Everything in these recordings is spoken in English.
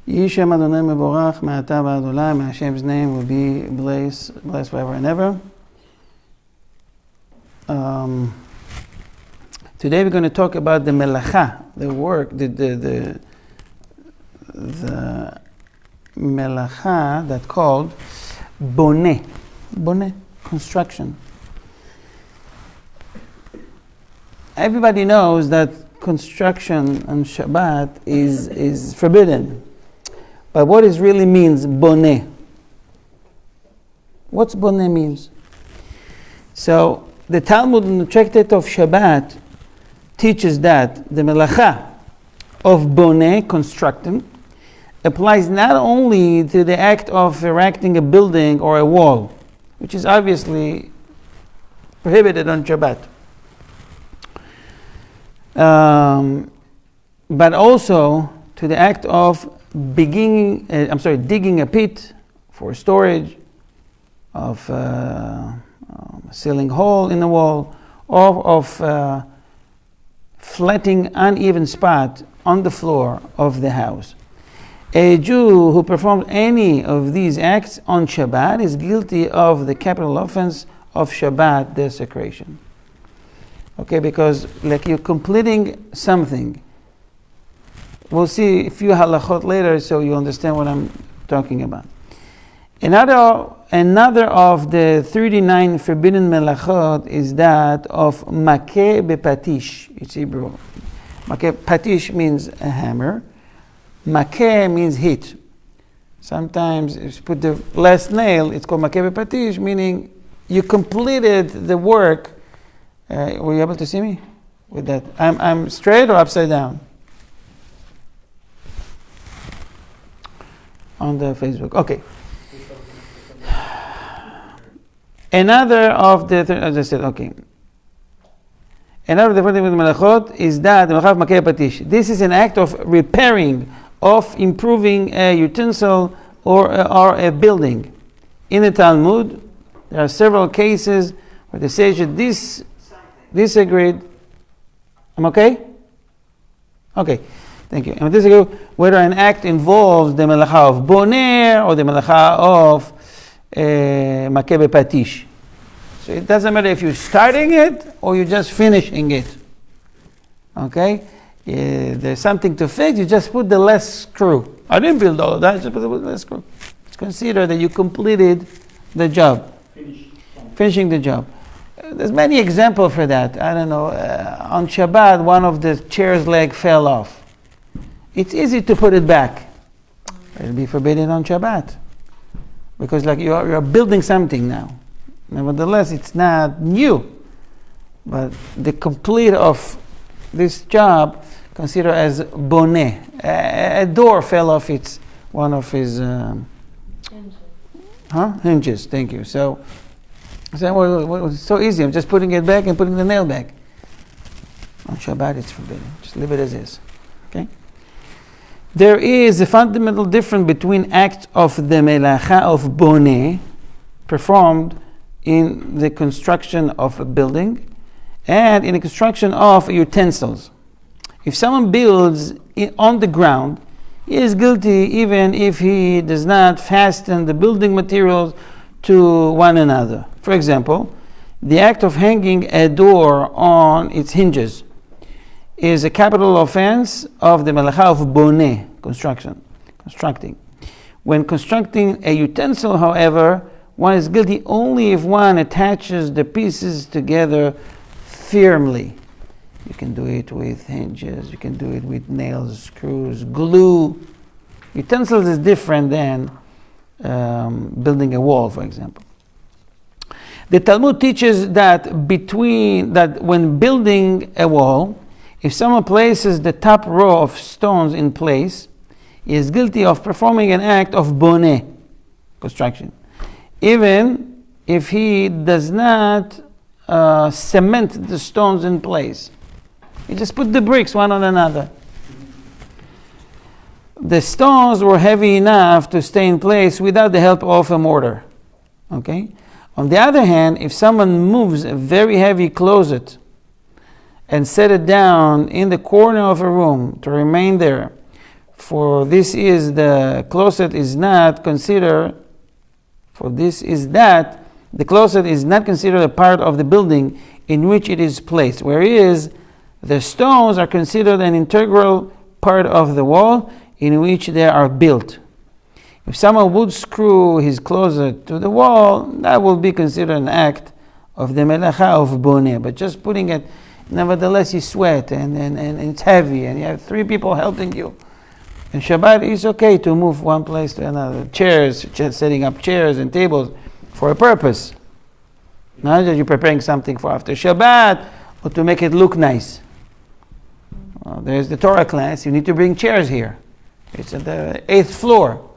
Yeh Shem Adonai Mevorach Me'ata V'ad Olam. Hashem's name will be blessed forever and ever. Today we're going to talk about the melacha, the work, the melacha that's called Boneh. Boneh, construction. Everybody knows that construction on Shabbat is forbidden. But what it really means, Boneh? What's Boneh means? So the Talmud in the Tractate of Shabbat teaches that the melacha of Boneh, constructing, applies not only to the act of erecting a building or a wall, which is obviously prohibited on Shabbat, but also to the act of digging a pit for storage, of sealing hole in the wall, or of flattening uneven spot on the floor of the house. A Jew who performs any of these acts on Shabbat is guilty of the capital offense of Shabbat desecration. Okay, because like you're completing something. We'll see a few halachot later so you understand what I'm talking about. Another of the 39 forbidden melachot is that of makeh bepatish. It's Hebrew. Makeh, patish means a hammer. Makeh means hit. Sometimes if you put the last nail, it's called makeh bepatish, meaning you completed the work. Were you able to see me with that? I'm straight or upside down? On the Facebook. Okay. Another of the, as I said, okay. Another of the melachot is that the melacha makeh patish. This is an act of repairing, of improving a utensil or a building. In the Talmud, there are several cases where the sage disagreed. I'm okay? Okay, thank you. And disagree whether an act involves the melacha of Boneh or the melacha of makeh bepatish. So it doesn't matter if you're starting it or you're just finishing it. Okay? There's something to fix, you just put the last screw. I didn't build all of that, just put the last screw. It's considered that you completed the job. Finishing the job. There's many examples for that. I don't know, on Shabbat, one of the chair's leg fell off. It's easy to put it back. It'll be forbidden on Shabbat. Because like you're building something now. Nevertheless, it's not new. But the complete of this job considered as boneh. A door fell off one of his hinges. Thank you. So it's so easy. I'm just putting it back and putting the nail back. On Shabbat, it's forbidden. Just leave it as is. Okay. There is a fundamental difference between acts of the melacha of boneh performed in the construction of a building and in the construction of utensils. If someone builds on the ground, he is guilty even if he does not fasten the building materials to one another. For example, the act of hanging a door on its hinges is a capital offense of the melacha of boneh, constructing. When constructing a utensil, however, one is guilty only if one attaches the pieces together firmly. You can do it with hinges, you can do it with nails, screws, glue. Utensils is different than building a wall, for example. The Talmud teaches that when building a wall, if someone places the top row of stones in place, he is guilty of performing an act of boneh, construction, even if he does not cement the stones in place. He just put the bricks one on another. The stones were heavy enough to stay in place without the help of a mortar. Okay? On the other hand, if someone moves a very heavy closet and set it down in the corner of a room to remain there For this is the closet is not considered, for this is that, the closet is not considered a part of the building in which it is placed, whereas the stones are considered an integral part of the wall in which they are built. If someone would screw his closet to the wall, that will be considered an act of the melacha of Boneh. But just putting it, nevertheless you sweat and it's heavy and you have 3 people helping you. In Shabbat, it's okay to move one place to another. Chairs, setting up chairs and tables for a purpose. Not that you're preparing something for after Shabbat or to make it look nice. Well, there's the Torah class. You need to bring chairs here. It's at the 8th floor.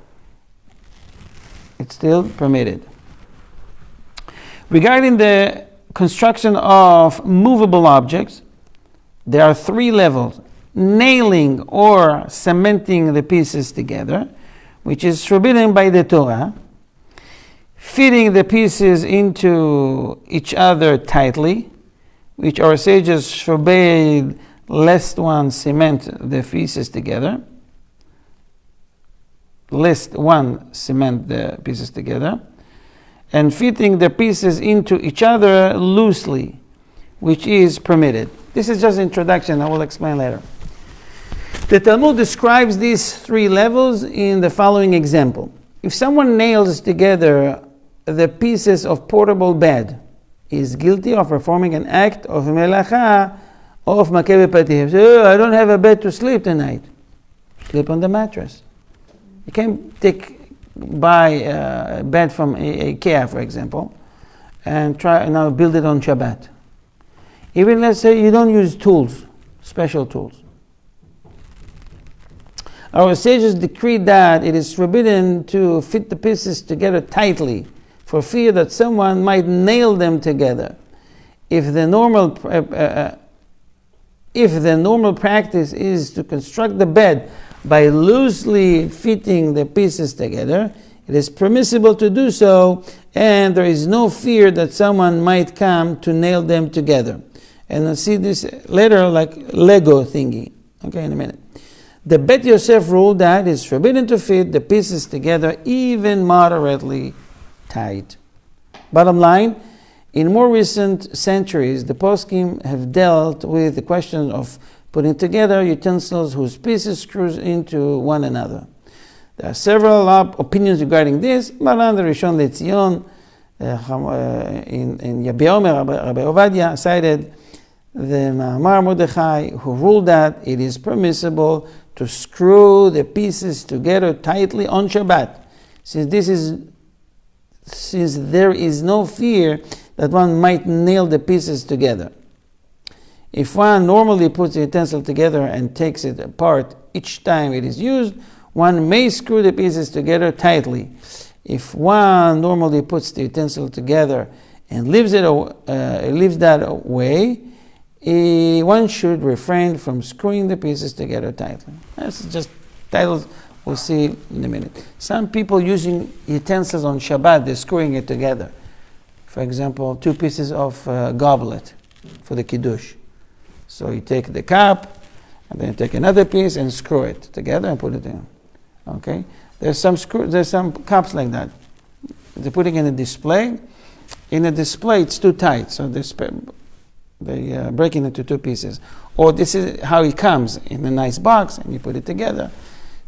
It's still permitted. Regarding the construction of movable objects, there are 3 levels. Nailing or cementing the pieces together, which is forbidden by the Torah. Fitting the pieces into each other tightly, which our sages forbade lest one cement the pieces together. Lest one cement the pieces together. And fitting the pieces into each other loosely, which is permitted. This is just introduction, I will explain later. The Talmud describes these 3 levels in the following example. If someone nails together the pieces of portable bed, he is guilty of performing an act of melacha of makeh b'patih. So, I don't have a bed to sleep tonight. Sleep on the mattress. You can't buy a bed from IKEA, for example, and try now build it on Shabbat. Even let's say you don't use tools, special tools. Our sages decreed that it is forbidden to fit the pieces together tightly for fear that someone might nail them together. If the normal practice is to construct the bed by loosely fitting the pieces together, it is permissible to do so, and there is no fear that someone might come to nail them together. And we'll see this later like Lego thingy. Okay, in a minute. The Bet Yosef ruled that it is forbidden to fit the pieces together even moderately tight. Bottom line, in more recent centuries, the poskim have dealt with the question of putting together utensils whose pieces screws into one another. There are several opinions regarding this, but on the Rishon LeZion, in Yabi Omer, Rabbi Ovadia cited the Ma'amar Mordechai, who ruled that it is permissible to screw the pieces together tightly on Shabbat, since there is no fear that one might nail the pieces together. If one normally puts the utensil together and takes it apart each time it is used, one may screw the pieces together tightly. If one normally puts the utensil together and leaves that way, one should refrain from screwing the pieces together tightly. That's just titles we'll see in a minute. Some people using utensils on Shabbat, they're screwing it together. For example, 2 pieces of goblet for the Kiddush. So you take the cup, and then you take another piece and screw it together and put it in. Okay? There's some cups like that. They're putting in a display. In a display, it's too tight, so they break it into 2 pieces. Or this is how it comes in a nice box, and you put it together.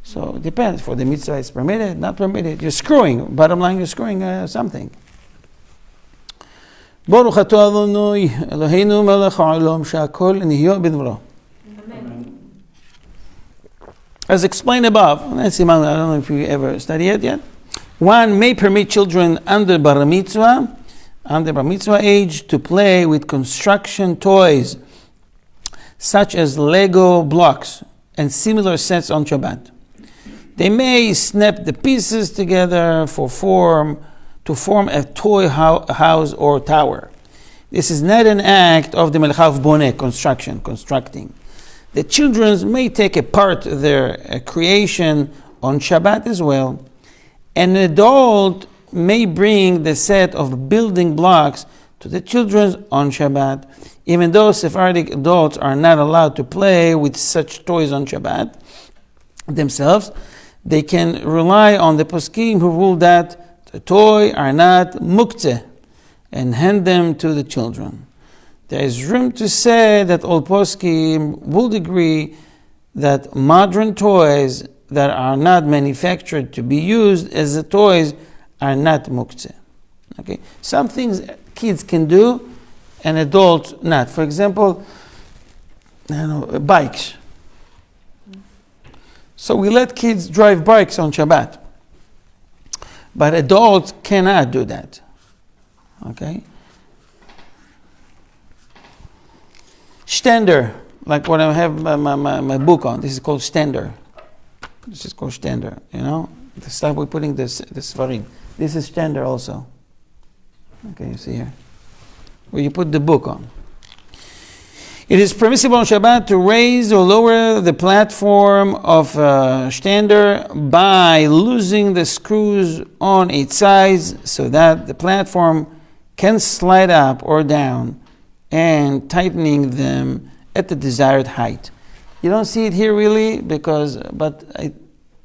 So it depends. For the mitzvah, it's permitted, not permitted. You're screwing. Bottom line, you're screwing something. Baruch atah Adonai Eloheinu melech haolam she'akol nihyo b'dvaro. As explained above, I don't know if you ever studied it yet. One may permit children under bar mitzvah age, to play with construction toys such as Lego blocks and similar sets on Shabbat. They may snap the pieces together to form a toy house or tower. This is not an act of the Melech of Boneh, constructing. The children may take apart their creation on Shabbat as well. An adult may bring the set of building blocks to the children on Shabbat, even though Sephardic adults are not allowed to play with such toys on Shabbat. themselves, they can rely on the poskim who rule that the toy are not muktzeh and hand them to the children. There is room to say that all poskim would agree that modern toys that are not manufactured to be used as the toys are not muktzeh. Okay, some things kids can do and adults not. For example, bikes. So we let kids drive bikes on Shabbat, but adults cannot do that. Okay. Stender, like what I have my book on. This is called Stender. This is called Stender. The stuff we're putting this Svarim. This is Stender also. Okay, you see here, where you put the book on. It is permissible on Shabbat to raise or lower the platform of Stender by loosening the screws on its sides so that the platform can slide up or down and tightening them at the desired height. You don't see it here really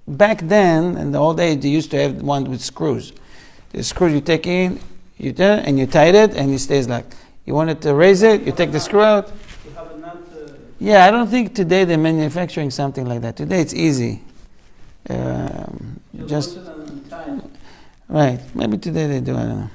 back then in the old days they used to have one with screws. The screws you take in, you turn and you tighten it and it stays like. You want it to raise it, you take the screw out. Yeah, I don't think today they're manufacturing something like that. Today it's easy. Right. Maybe today they do, I don't know.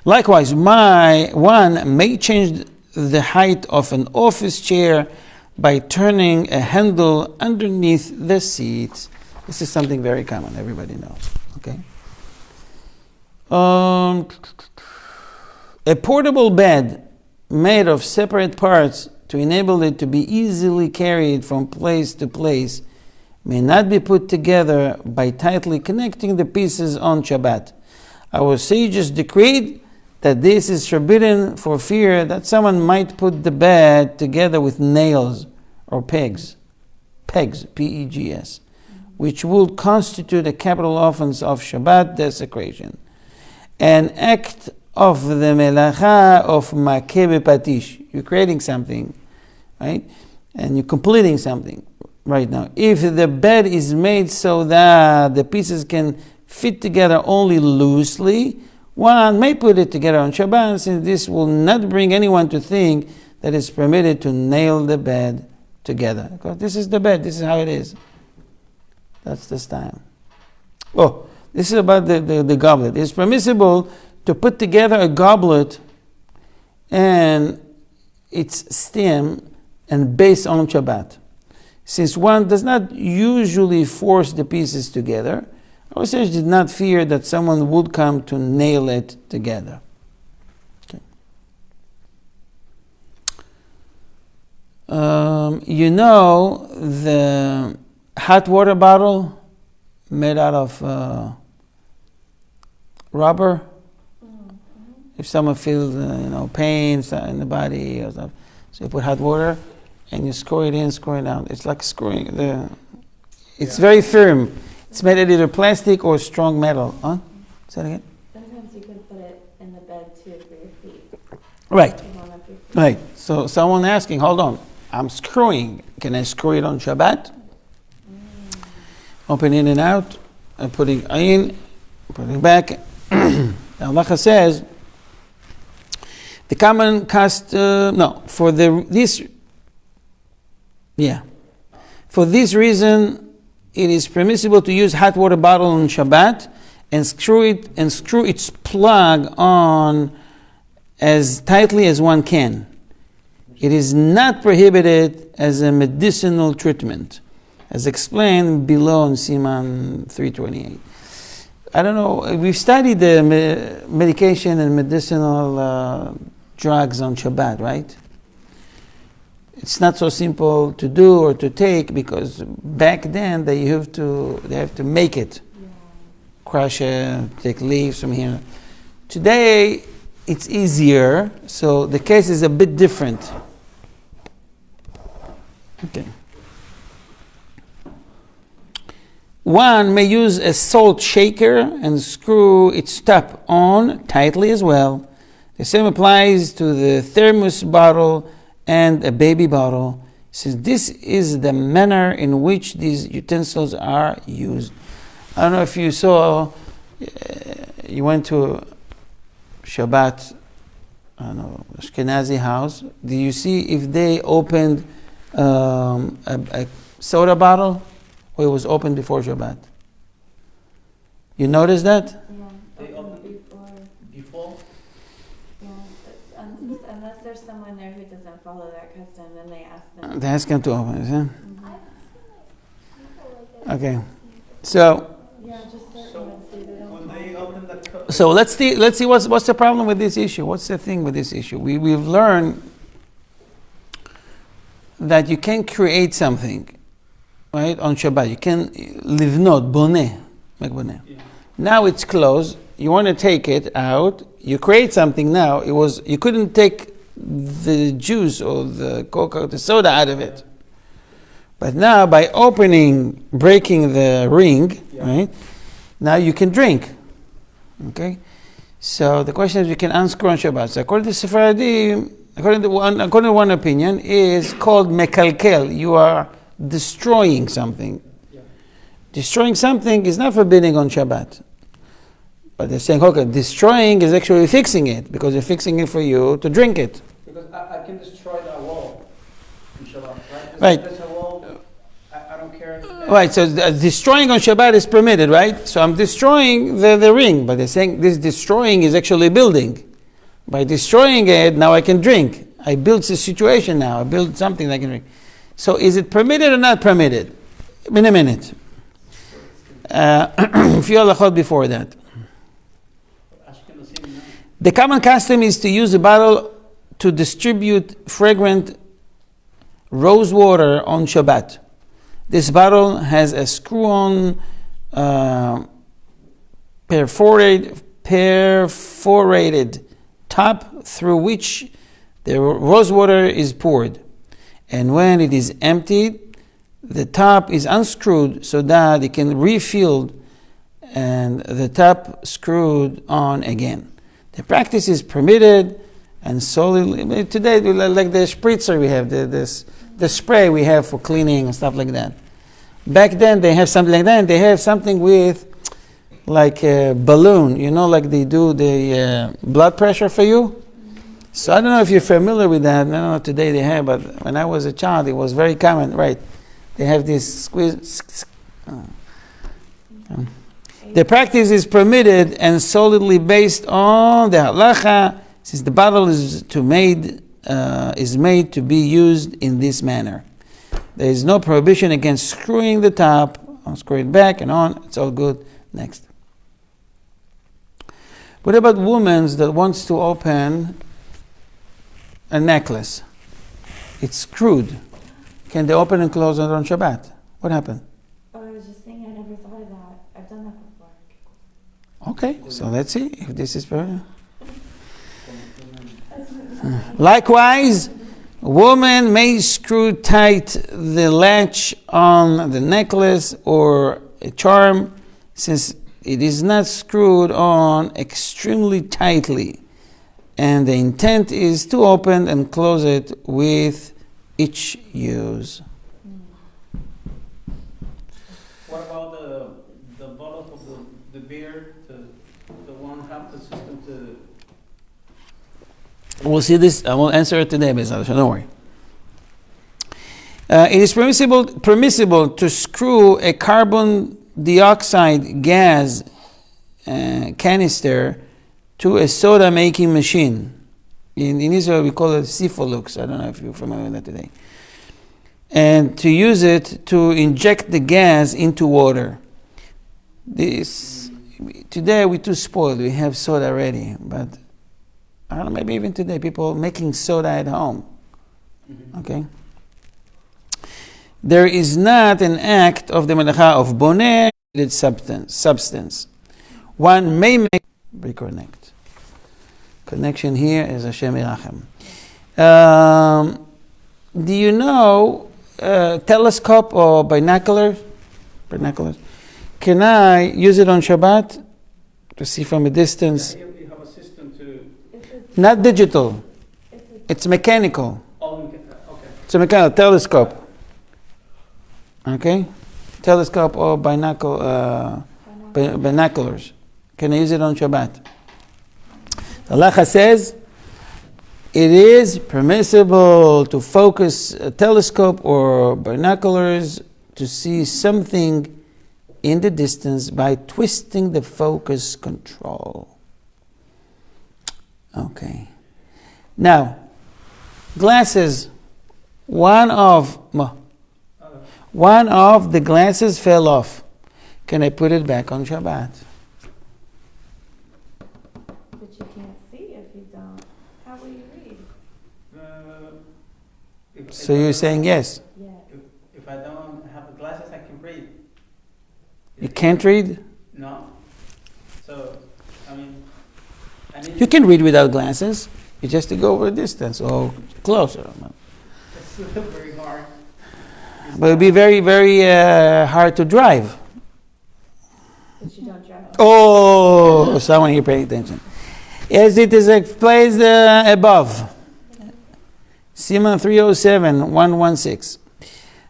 Likewise, one may change the height of an office chair by turning a handle underneath the seat. This is something very common, everybody knows. Okay. A portable bed made of separate parts to enable it to be easily carried from place to place may not be put together by tightly connecting the pieces on Shabbat. Our sages decreed that this is forbidden for fear that someone might put the bed together with nails or pegs, P-E-G-S, which would constitute a capital offense of Shabbat desecration. An act of the melacha of makeh patish. You're creating something, right? And you're completing something right now. If the bed is made so that the pieces can fit together only loosely, one may put it together on Shabbat, since this will not bring anyone to think that it's permitted to nail the bed together. Because this is the bed, this is how it is. That's this time. Oh, this is about the goblet. It's permissible to put together a goblet and its stem and base on Shabbat. Since one does not usually force the pieces together, our sage did not fear that someone would come to nail it together. Okay. The hot water bottle made out of rubber. If someone feels pain in the body or something, so you put hot water and you screw it in, screw it out. It's like screwing it's very firm. It's made of either plastic or strong metal. Huh? Say that again? Sometimes you can put it in the bed too for your feet. Right. Right. So someone asking, hold on, I'm screwing. Can I screw it on Shabbat? Open in and out, and putting in, putting back. Allah says, the common cast, for this reason, it is permissible to use hot water bottle on Shabbat and screw its plug on as tightly as one can. It is not prohibited as a medicinal treatment, as explained below in Siman 328. I don't know, we've studied the medication and medicinal drugs on Shabbat, right? It's not so simple to do or to take, because back then they have to make it. Yeah. Crush it, take leaves from here. Today it's easier, so the case is a bit different. Okay. One may use a salt shaker and screw its top on tightly as well. The same applies to the thermos bottle and a baby bottle, Since this is the manner in which these utensils are used. I don't know if you saw, you went to Shabbat, I don't know, Ashkenazi house. Do you see if they opened a soda bottle or it was opened before Shabbat? You notice that? Yeah, They open before? Yeah, unless there's someone there who doesn't follow that custom, then they ask them. They ask them to open it, huh? Mhm. Okay. So Yeah, just certain So ones do. They don't when follow. they open the cup. So let's see what's the problem with this issue. What's the thing with this issue? We've learned that you can create something, right, on Shabbat. You can livnot, boneh, make boneh. Yeah. Now it's closed. You want to take it out. You create something now. You couldn't take the juice or the coca, the soda out of it. But now by breaking the ring, Yeah. right? Now you can drink. Okay? So the question is, you can unscrew on Shabbat. So according to Sephardi, according to one opinion, is called mekalkel. You are destroying something. Yeah. Destroying something is not forbidden on Shabbat. But they're saying, okay, destroying is actually fixing it, because they're fixing it for you to drink it. Because I can destroy that wall in Shabbat, right? Right. There's a wall, I don't care. Right, so destroying on Shabbat is permitted, right? So I'm destroying the ring, but they're saying this destroying is actually building. By destroying it, now I can drink. I built the situation now. I built something that I can drink. So is it permitted or not permitted? In a minute. A few halachot before that. The common custom is to use a bottle to distribute fragrant rose water on Shabbat. This bottle has a screw-on perforated top through which the rose water is poured. And when it is emptied, the top is unscrewed so that it can refill and the top screwed on again. The practice is permitted and solely today, like the spritzer we have, the spray we have for cleaning and stuff like that. Back then they have something like that, and they have something with like a balloon, like they do the blood pressure for you. So I don't know if you're familiar with that. I don't know if today they have, but when I was a child, it was very common, right? They have this squeeze. The practice is permitted and solidly based on the halacha, since the bottle is made to be used in this manner. There is no prohibition against screwing the top, unscrew it back and on. It's all good. Next. What about women that wants to open a necklace? It's screwed. Can they open and close it on Shabbat? What happened? Oh, I was just saying, I never thought of that. I've done that before. Okay, so let's see if this is permitted. Likewise, a woman may screw tight the latch on the necklace or a charm, since it is not screwed on extremely tightly, and the intent is to open and close it with each use. What about the bottle of the beer, the one have the system to... We'll see this. I will answer it today, Bezalel. Don't worry. It is permissible to screw a carbon dioxide gas canister to a soda making machine. In Israel, we call it sifolux. I don't know if you're familiar with that today. And to use it to inject the gas into water. Today we're too spoiled. We have soda already, but I don't know, maybe even today people making soda at home. Mm-hmm. Okay. There is not an act of the melacha of boneh substance. One may make reconnect. Connection here is Hashem Yerachem. Do you know telescope or binoculars? Can I use it on Shabbat to see from a distance? Yeah, you have a system to... Not digital. It's mechanical. Oh, okay. It's a kind of telescope. Okay? Telescope or binoculars. Can I use it on Shabbat? The halacha says it is permissible to focus a telescope or binoculars to see something in the distance by twisting the focus control. Okay. Now, glasses. One of the glasses fell off. Can I put it back on Shabbat? But you can't see if you don't. How will you read? So you're saying yes? Yes. If I don't have glasses, I can read. You can't read? No. So, I mean, I need You can read without glasses. You just to go over a distance or closer. It's very hard. But it'd be very, very hard to drive. But you don't drive. Oh, someone here paying attention. As it is explained above, Shimon 307-116,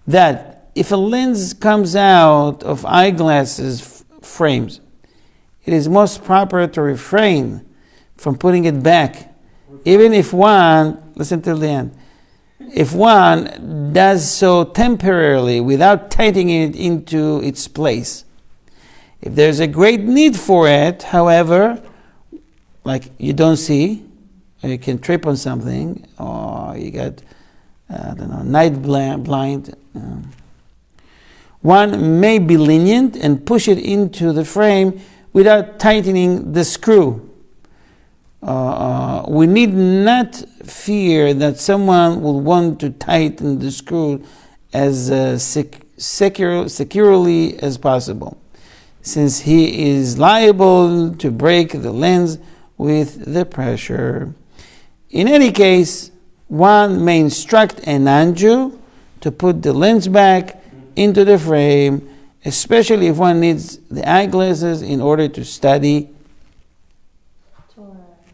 that if a lens comes out of eyeglasses frames, it is most proper to refrain from putting it back, even if one, listen till the end, if one does so temporarily without tightening it into its place. If there's a great need for it, however, like you don't see, or you can trip on something, or you got, night blind, one may be lenient and push it into the frame without tightening the screw. We need not fear that someone will want to tighten the screw as securely as possible, since he is liable to break the lens with the pressure. In any case, one may instruct a non-Jew to put the lens back into the frame, especially if one needs the eyeglasses in order to study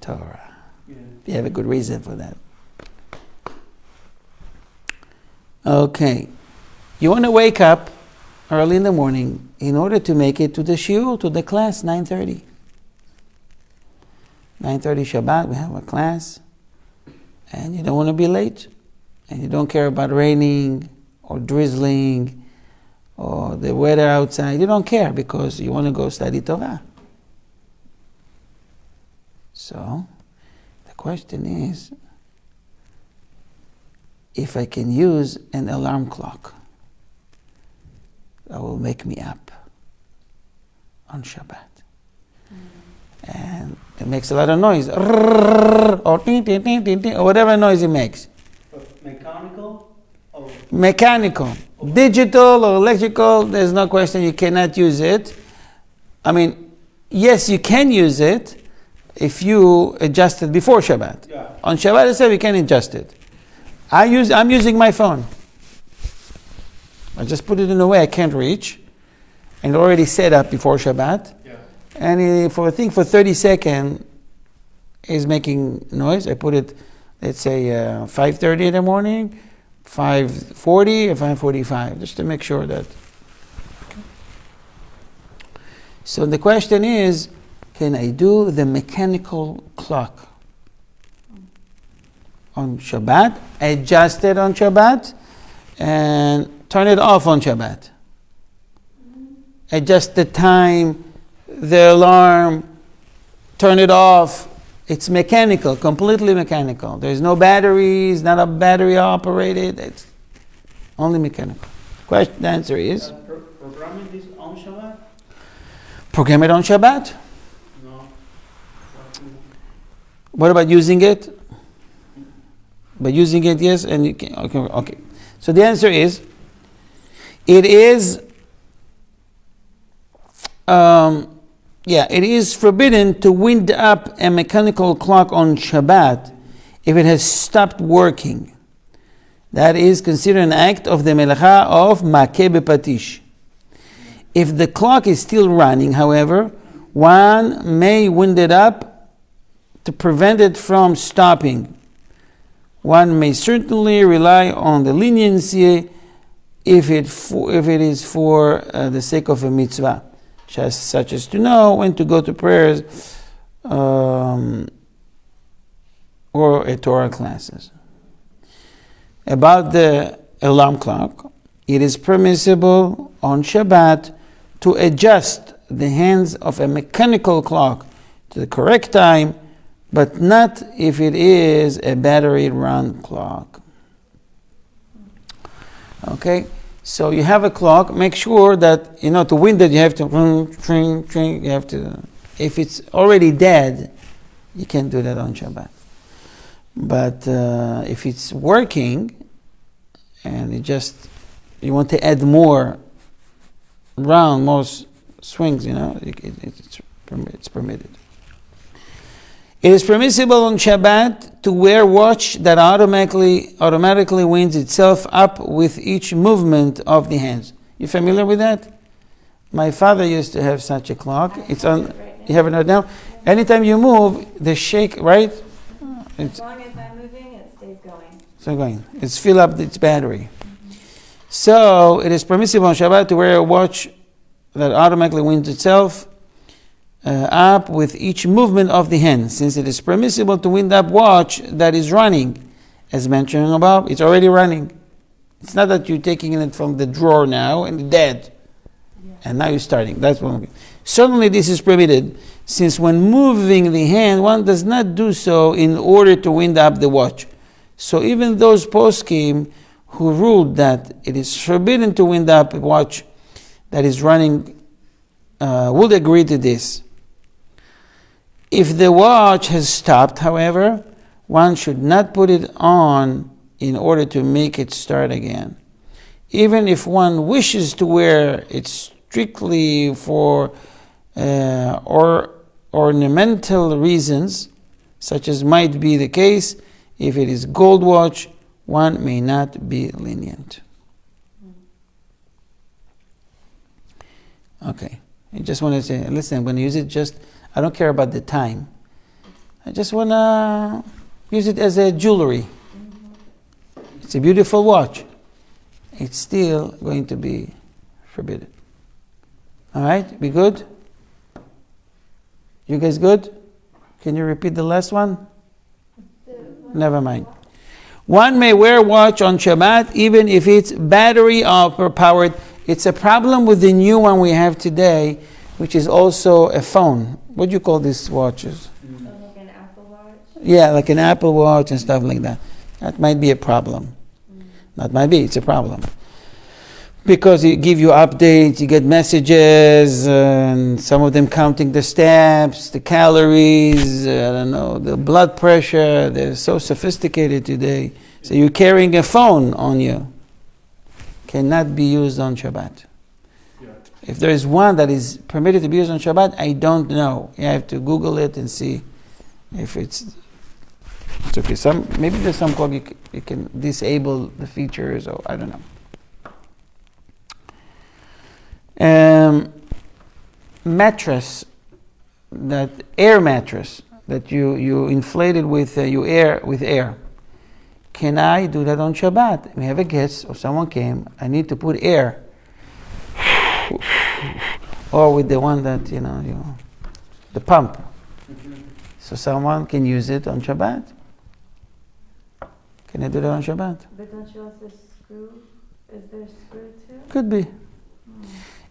Torah. Yeah. You have a good reason for that. Okay. You want to wake up early in the morning in order to make it to the shiur, to the class, 9:30. 9:30 Shabbat, we have a class. And you don't want to be late. And you don't care about raining or drizzling or the weather outside. You don't care because you want to go study Torah. So, the question is, if I can use an alarm clock that will wake me up on Shabbat. And it makes a lot of noise. Or whatever noise it makes. Mechanical? Or Mechanical. Digital or electrical, there's no question you cannot use it. I mean, yes, you can use it if you adjust it before Shabbat. Yeah. On Shabbat itself, you can adjust it. I'm using my phone. I just put it in a way I can't reach, and already set up before Shabbat. Yeah. And for 30 seconds, is making noise. I put it, let's say 5:30 in the morning, 5:40, or 5:45, just to make sure that. So the question is, can I do the mechanical clock on Shabbat, adjust it on Shabbat, and turn it off on Shabbat? Adjust the time, the alarm, turn it off. It's mechanical, completely mechanical. There's no batteries, not a battery operated. It's only mechanical. The answer is? Programming this on Shabbat? Program it on Shabbat. No. What about using it? By using it, yes, and you can. Okay. So the answer is, it is. It is forbidden to wind up a mechanical clock on Shabbat if it has stopped working. That is considered an act of the melacha of makeh bepatish. If the clock is still running, however, one may wind it up to prevent it from stopping. one may certainly rely on the leniency if it is for the sake of a mitzvah, such as to know when to go to prayers or at Torah classes. About the alarm clock, it is permissible on Shabbat to adjust the hands of a mechanical clock to the correct time, but not if it is a battery-run clock. Okay, so you have a clock. Make sure that to wind it, you have to you have to. If it's already dead, you can't do that on Shabbat. But if it's working, and you want to add more round, more swings, it's permitted. It is permissible on Shabbat to wear watch that automatically winds itself up with each movement of the hands. You familiar with that? My father used to have such a clock. It's on. Right, You have it right now. Anytime you move, the shake, right? as long as I'm moving, it stays going. So going. It's fill up its battery. So it is permissible on Shabbat to wear a watch that automatically winds itself up with each movement of the hand, since it is permissible to wind up watch that is running. As mentioned above, it's already running. It's not that you're taking it from the drawer now and dead, and now you're starting. That's one. Certainly this is permitted, since when moving the hand, one does not do so in order to wind up the watch. So even those poskim who ruled that it is forbidden to wind up a watch that is running would agree to this. If the watch has stopped, however, one should not put it on in order to make it start again. Even if one wishes to wear it strictly for ornamental reasons, such as might be the case if it is gold watch, one may not be lenient. Okay, I just want to say, listen, I'm going to use it I don't care about the time. I just want to use it as a jewelry. It's a beautiful watch. It's still going to be forbidden. All right, be good? You guys good? Can you repeat the last one? Never mind. One may wear a watch on Shabbat even if it's battery powered. It's a problem with the new one we have today, which is also a phone. What do you call these watches? Like an Apple Watch? Yeah, like an Apple Watch and stuff like that. That might be a problem. Not might be, it's a problem. Because it give you updates, you get messages, and some of them counting the steps, the calories, the blood pressure. They're so sophisticated today. So you're carrying a phone on you. Cannot be used on Shabbat. If there is one that is permitted to be used on Shabbat, I don't know. You have to Google it and see if it's okay. Maybe there's some code you can disable the features, or I don't know. Mattress, that air mattress that you inflated with air. Can I do that on Shabbat? We have a guest or someone came. I need to put air. Or with the one that, the pump. So someone can use it on Shabbat. Can I do that on Shabbat? But don't you also screw? Is there a screw too? Could be.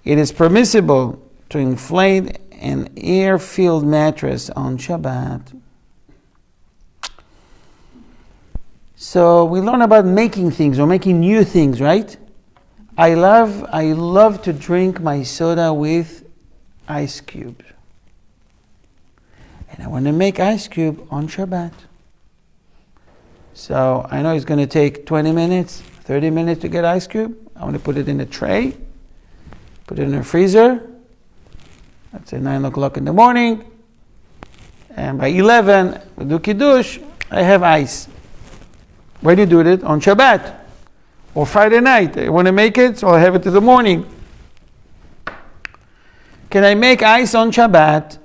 It is permissible to inflate an air-filled mattress on Shabbat. So we learn about making things or making new things, right? I love to drink my soda with ice cubes. And I want to make ice cube on Shabbat. So I know it's going to take 20 minutes, 30 minutes to get ice cube. I want to put it in a tray, put it in a freezer. Let's say 9 o'clock in the morning. And by 11, we do Kiddush, I have ice. When do you do it? On Shabbat. Or Friday night. I want to make it, so I have it in the morning. Can I make ice on Shabbat?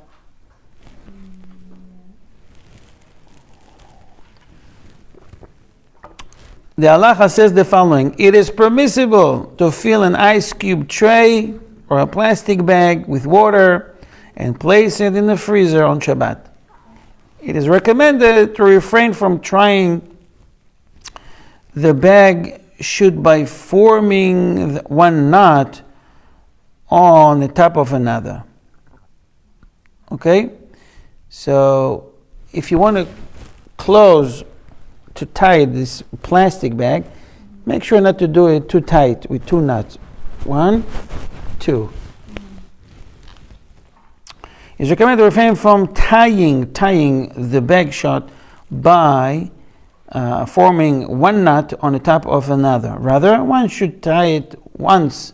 the halacha says the following: it is permissible to fill an ice cube tray or a plastic bag with water and place it in the freezer on Shabbat. It is recommended to refrain from trying the bag should by forming one knot on the top of another. Okay? So if you want to close to tie this plastic bag, make sure not to do it too tight with two knots. 1, 2. It's recommended to refrain from tying the bag shut by forming one knot on the top of another. Rather, one should tie it once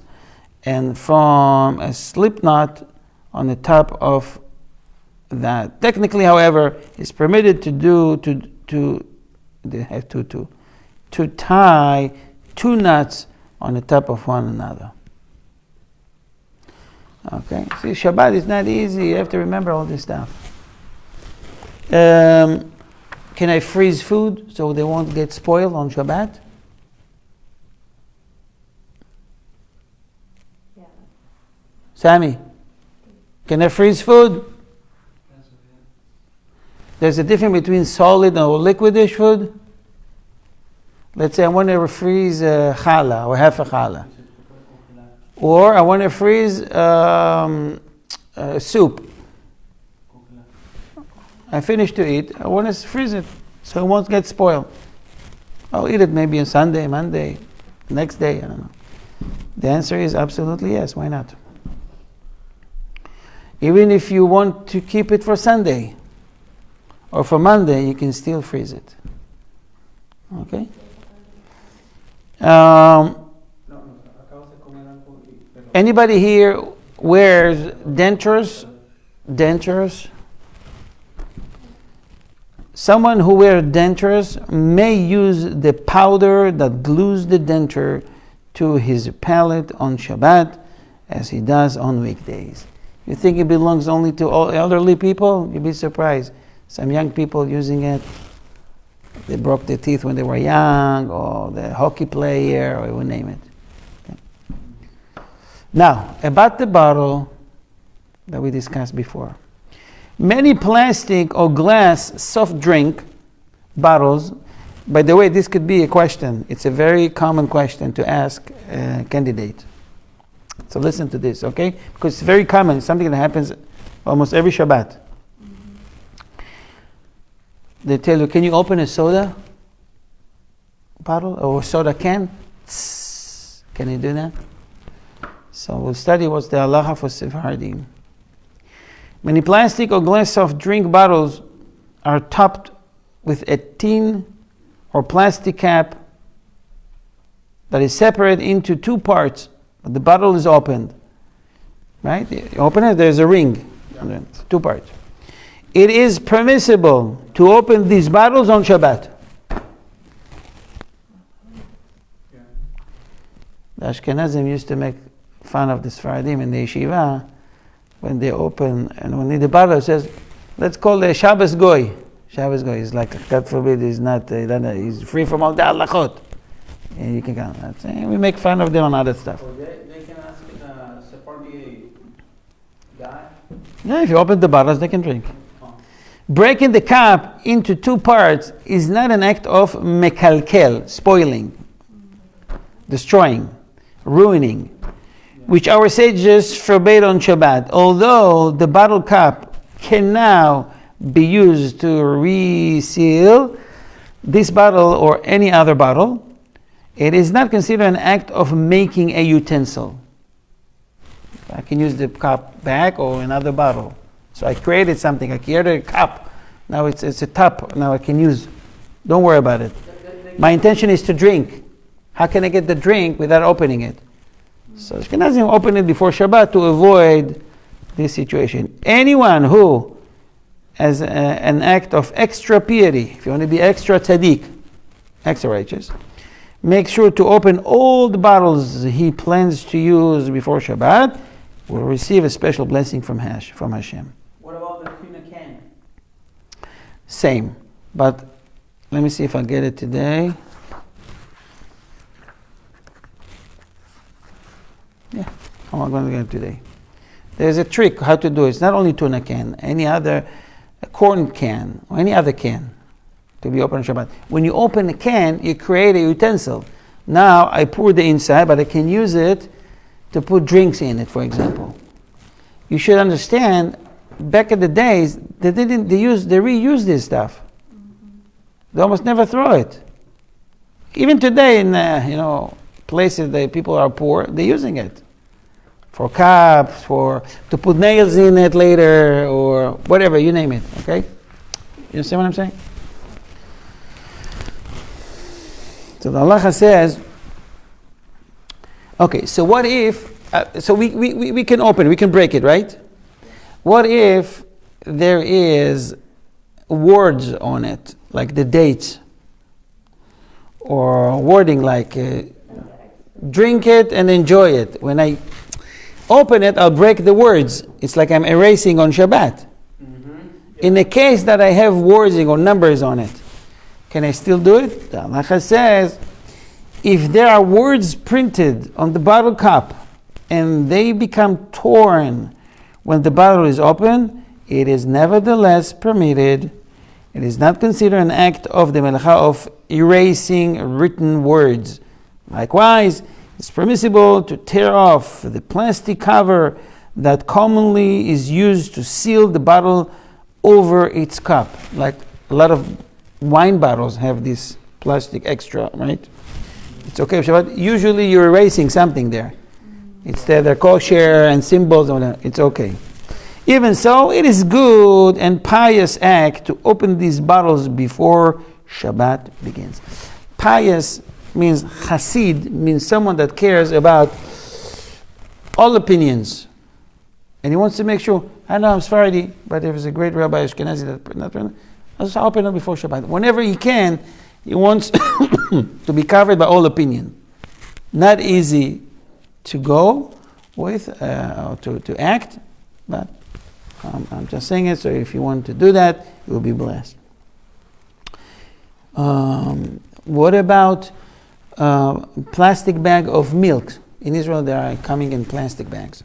and form a slip knot on the top of that. Technically, however, it's permitted to tie two knots on the top of one another. Okay, see, Shabbat is not easy. You have to remember all this stuff. Can I freeze food so they won't get spoiled on Shabbat? Yeah. Sammy, can I freeze food? There's a difference between solid or liquidish food. Let's say I want to freeze challah or half a challah. Or I want to freeze soup. I finished to eat. I want to freeze it so it won't get spoiled. I'll eat it maybe on Sunday, Monday, next day. I don't know. The answer is absolutely yes. Why not? Even if you want to keep it for Sunday or for Monday, you can still freeze it. Okay? Anybody here wears dentures? Dentures? Someone who wears dentures may use the powder that glues the denture to his palate on Shabbat, as he does on weekdays. You think it belongs only to all elderly people? You'd be surprised. Some young people using it. They broke their teeth when they were young, or the hockey player, or you name it. Okay. Now, about the bottle that we discussed before. Many plastic or glass soft drink bottles, by the way, this could be a question. It's a very common question to ask a candidate. So listen to this, okay? Because it's very common, something that happens almost every Shabbat. They tell you, can you open a soda bottle or soda can? Tss. Can you do that? So we'll study what's the halacha for Sephardim. Many plastic or glass soft drink bottles are topped with a tin or plastic cap that is separated into two parts, but the bottle is opened. Right? You open it, there's a ring. Yeah. Two parts. It is permissible to open these bottles on Shabbat. Yeah. The Ashkenazim used to make fun of the Sephardim in the yeshiva when they open, and when the bottle says, let's call it Shabbos Goy. Shabbos Goy is like, God forbid, he's not, he's free from all the halachot. And you can count that. We make fun of them on other stuff. So they can ask a Sephardi guy? Yeah, if you open the bottles, they can drink. Breaking the cup into two parts is not an act of mekalkel, spoiling, destroying, ruining, which our sages forbade on Shabbat. Although the bottle cup can now be used to reseal this bottle or any other bottle, it is not considered an act of making a utensil. I can use the cup back or another bottle. So I created something. I created a cup. Now it's a top. Now I can use. Don't worry about it. My intention is to drink. How can I get the drink without opening it? So Ashkenazim open it before Shabbat to avoid this situation. Anyone who, as an act of extra piety, if you want to be extra tzaddik, extra righteous, make sure to open all the bottles he plans to use before Shabbat, will receive a special blessing from Hashem. What about the tuna can? Same, but let me see if I get it today. I'm going to get it today. There's a trick how to do it. It's not only tuna can, any other corn can, or any other can to be open on Shabbat. When you open a can, you create a utensil. Now I pour the inside, but I can use it to put drinks in it, for example. You should understand, back in the days, they reuse this stuff. They almost never throw it. Even today, in places that people are poor, they're using it for cups, to put nails in it later, or whatever, you name it. Okay, you understand what I'm saying? So the halacha says, okay, so what if, so we can open it, we can break it, right? What if there is words on it, like the date, or wording like drink it and enjoy it. When I open it, I'll break the words. It's like I'm erasing on Shabbat. In the case that I have wording or numbers on it, can I still do it? The halacha says, if there are words printed on the bottle cup and they become torn when the bottle is open, it is nevertheless permitted. It is not considered an act of the melacha of erasing written words. Likewise, it's permissible to tear off the plastic cover that commonly is used to seal the bottle over its cup. Like a lot of wine bottles have this plastic extra, right? It's okay, but usually you're erasing something there. It's they're kosher and symbols, and it's okay. Even so, it is good and pious act to open these bottles before Shabbat begins. Pious means Hasid, means someone that cares about all opinions. And he wants to make sure, I know I'm Sephardi, but if there's a great Rabbi Ashkenazi I'll just open it before Shabbat. Whenever he can, he wants to be covered by all opinion. Not easy to go with, or to act, but I'm just saying it, so if you want to do that, you will be blessed. What about plastic bag of milk? In Israel, they are coming in plastic bags.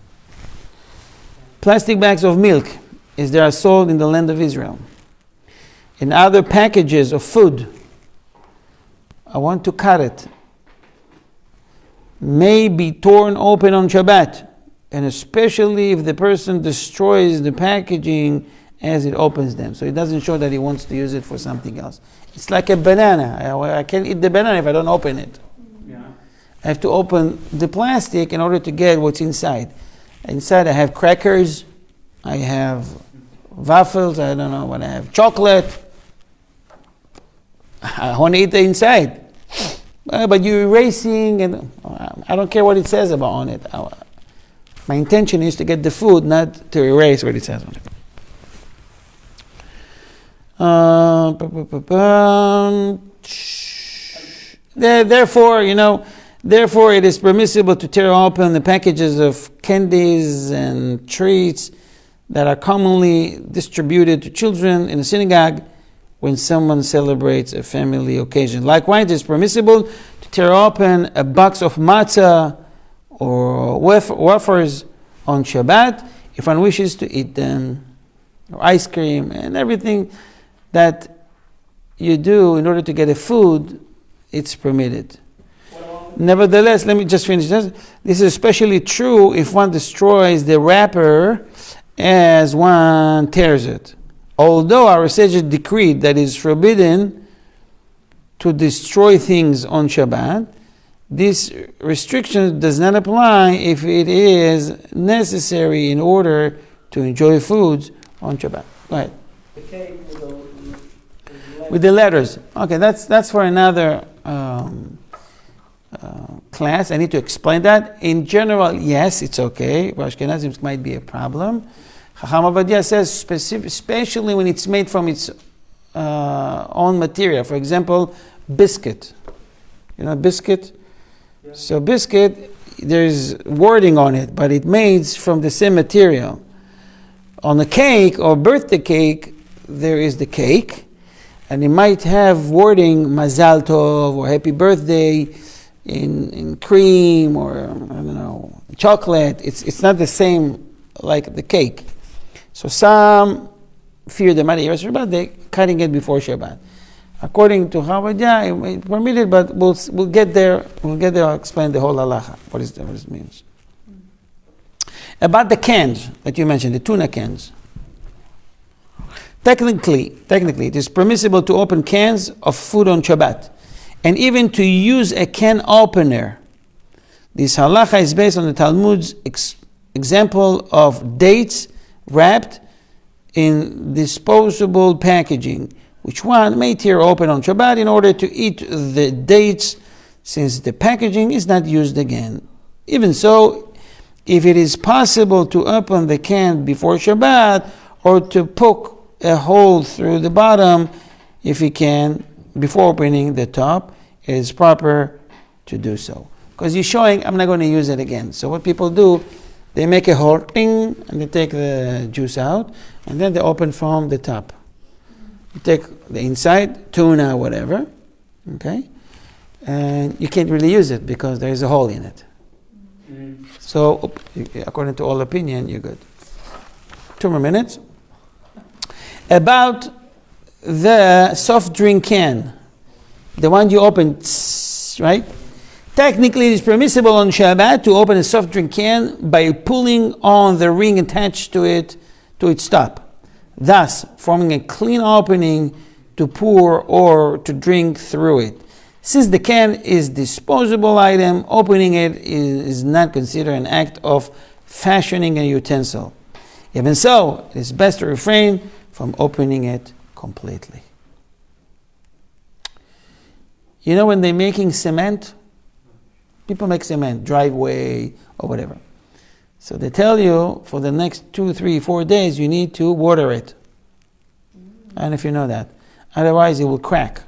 Plastic bags of milk, they are sold in the land of Israel. In other packages of food, I want to cut it, may be torn open on Shabbat, and especially if the person destroys the packaging as it opens them. So it doesn't show that he wants to use it for something else. It's like a banana. I can't eat the banana if I don't open it. Yeah. I have to open the plastic in order to get what's inside. Inside I have crackers, I have waffles, I don't know what I have, chocolate. I want to eat the inside. But you're erasing, and I don't care what it says about on it. My intention is to get the food, not to erase what it says on it. Therefore, it is permissible to tear open the packages of candies and treats that are commonly distributed to children in a synagogue when someone celebrates a family occasion. Likewise, it is permissible to tear open a box of matzah or wafers on Shabbat if one wishes to eat them, or ice cream, and everything that you do in order to get a food, it's permitted. Nevertheless, let me just finish this. This is especially true if one destroys the wrapper as one tears it. Although our sages decreed that it is forbidden to destroy things on Shabbat, this restriction does not apply if it is necessary in order to enjoy foods on Shabbat. Go ahead. The cake with the letters. Okay, that's for another class. I need to explain that. In general, yes, it's okay. For Ashkenazim, it might be a problem. Chacham Ovadia says, especially when it's made from its own material. For example, biscuit. You know, biscuit? Yeah. So biscuit, there's wording on it, but it's made from the same material. On a cake or birthday cake, there is the cake, and it might have wording Mazal Tov or Happy Birthday, in cream or I don't know, chocolate. It's not the same like the cake. So some fear the mighty Shabbat, they're cutting it before Shabbat. According to Chabad, it's permitted, but we'll get there. We'll get there. I'll explain the whole halacha. What it means. About the cans that you mentioned, the tuna cans. Technically, it is permissible to open cans of food on Shabbat, and even to use a can opener. This halacha is based on the Talmud's example of dates wrapped in disposable packaging, which one may tear open on Shabbat in order to eat the dates, since the packaging is not used again. Even so, if it is possible to open the can before Shabbat, or to poke a hole through the bottom, if you can, before opening the top, it is proper to do so. Because you're showing, I'm not going to use it again. So what people do, they make a hole, ding, and they take the juice out, and then they open from the top. You take the inside, tuna, whatever, okay? And you can't really use it because there is a hole in it. So, according to all opinion, you're good. 2 more minutes. About the soft drink can, the one you open, right? Technically, it is permissible on Shabbat to open a soft drink can by pulling on the ring attached to it, to its top, thus forming a clean opening to pour or to drink through it. Since the can is disposable item, opening it is not considered an act of fashioning a utensil. Even so, it is best to refrain from opening it completely. You know when they're making cement? People make cement, driveway or whatever. So they tell you for the next 2, 3, 4 days you need to water it. I don't know if you know that. Otherwise it will crack.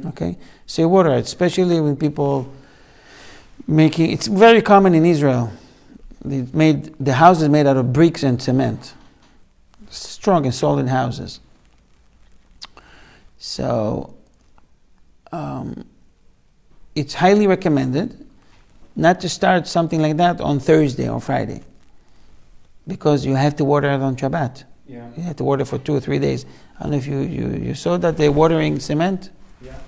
Okay? So you water it, especially when people making, it's very common in Israel. The houses made out of bricks and cement. Strong and solid houses. So it's highly recommended not to start something like that on Thursday or Friday, because you have to water it on Shabbat. Yeah. You have to water for 2 or 3 days. I don't know if you saw that they're watering cement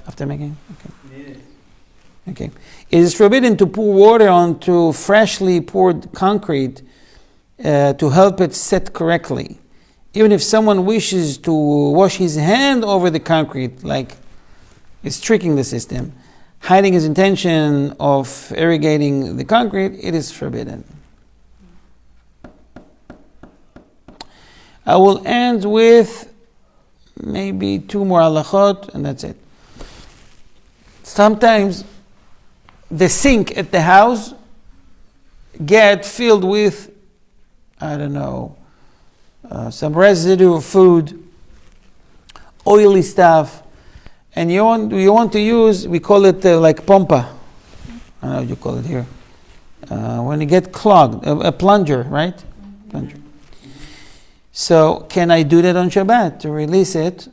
after making. Okay. Yeah. Okay. It is forbidden to pour water onto freshly poured concrete to help it set correctly. Even if someone wishes to wash his hand over the concrete, like it's tricking the system, hiding his intention of irrigating the concrete, it is forbidden. I will end with maybe 2 more halachot, and that's it. Sometimes the sink at the house get filled with, I don't know, some residue of food, oily stuff, and you want to use, we call it like pompa. I don't know what you call it here. When you get clogged, a plunger, right? Plunger. So can I do that on Shabbat to release it,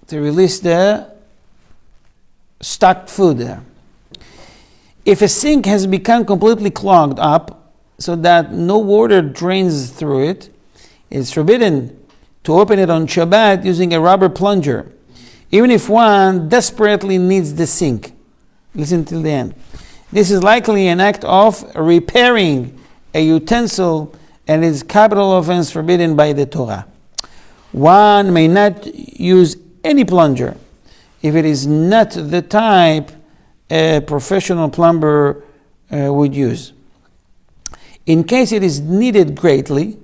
to release the stuck food there? If a sink has become completely clogged up so that no water drains through it, it's forbidden to open it on Shabbat using a rubber plunger, even if one desperately needs the sink. Listen till the end. This is likely an act of repairing a utensil and is capital offense forbidden by the Torah. One may not use any plunger if it is not the type a professional plumber would use. In case it is needed greatly,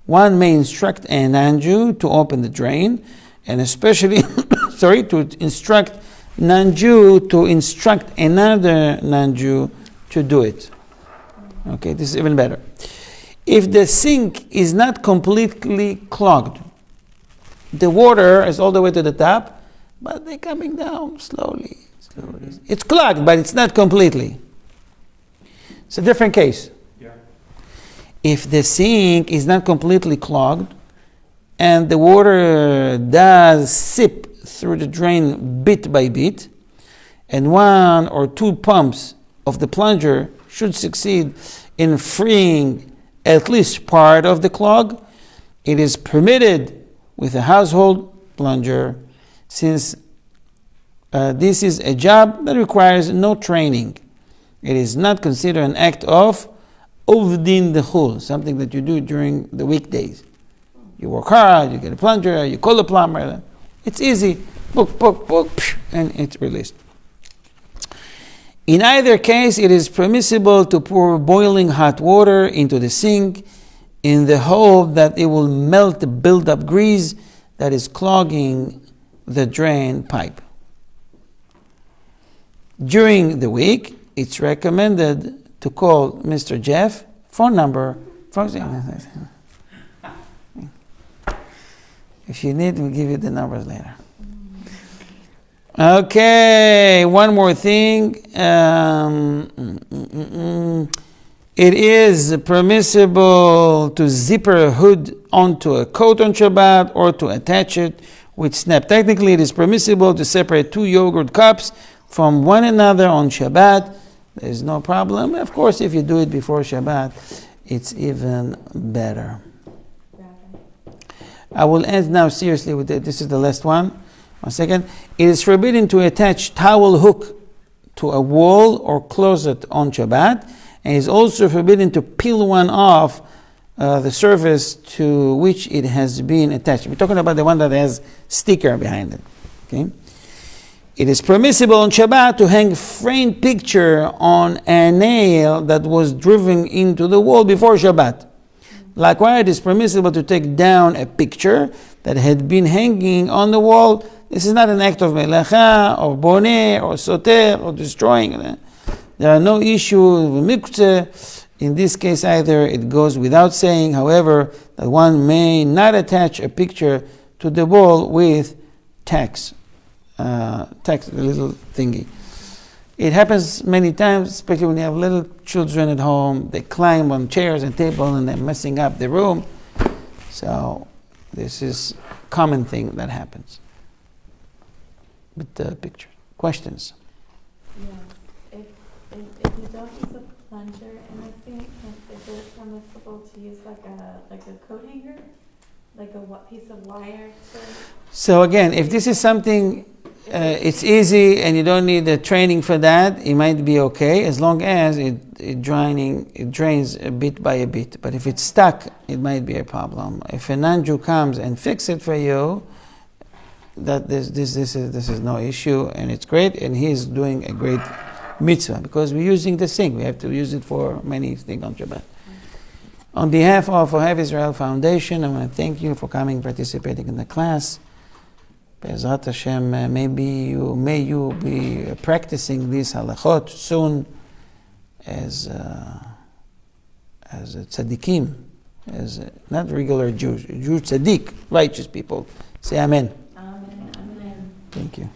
one may instruct a non-Jew to open the drain, and especially, to instruct non-Jew to instruct another non-Jew to do it. Okay, this is even better. If the sink is not completely clogged, the water is all the way to the top, but they're coming down slowly. It's clogged, but it's not completely. It's a different case. Yeah. If the sink is not completely clogged and the water does sip through the drain bit by bit, and 1 or 2 pumps of the plunger should succeed in freeing at least part of the clog, it is permitted with a household plunger, since this is a job that requires no training. It is not considered an act of ovdin dechul, something that you do during the weekdays. You work hard, you get a plunger, you call a plumber. It's easy, book, and it's released. In either case, it is permissible to pour boiling hot water into the sink in the hope that it will melt the built-up grease that is clogging the drain pipe. During the week, it's recommended to call Mr. Jeff, phone number, if you need, we'll give you the numbers later. Okay, one more thing. It is permissible to zipper a hood onto a coat on Shabbat or to attach it with snap. Technically, it is permissible to separate 2 yogurt cups from one another on Shabbat. There's no problem. Of course, if you do it before Shabbat, it's even better. I will end now seriously with it. This is the last one. 1 second. It is forbidden to attach towel hook to a wall or closet on Shabbat, and it is also forbidden to peel one off the surface to which it has been attached. We're talking about the one that has sticker behind it. Okay. It is permissible on Shabbat to hang framed picture on a nail that was driven into the wall before Shabbat. Likewise, it is permissible to take down a picture that had been hanging on the wall. This is not an act of melacha, or boneh, or soter, or destroying. There are no issues with mikzeh. In this case either, it goes without saying, however, that one may not attach a picture to the wall with tacks, the little thingy. It happens many times, especially when you have little children at home. They climb on chairs and tables and they're messing up the room. So this is a common thing that happens with the picture. Questions? Yes. If you don't use a plunger in a sink, is it permissible to use like a coat hanger? Like a piece of wire? So again, if this is something it's easy and you don't need the training for that, it might be okay as long as it drains a bit by a bit. But if it's stuck, it might be a problem. If a non-Jew comes and fix it for you, that this is no issue, and it's great, and he's doing a great mitzvah because we're using the sink. We have to use it for many things on Shabbat. On behalf of Ohev Israel Foundation, I want to thank you for coming, participating in the class. Be'ezrat Hashem, may you be practicing these halachot soon as tzaddikim, as not regular Jews, Jew tzaddik, righteous people. Say Amen. Amen. Thank you.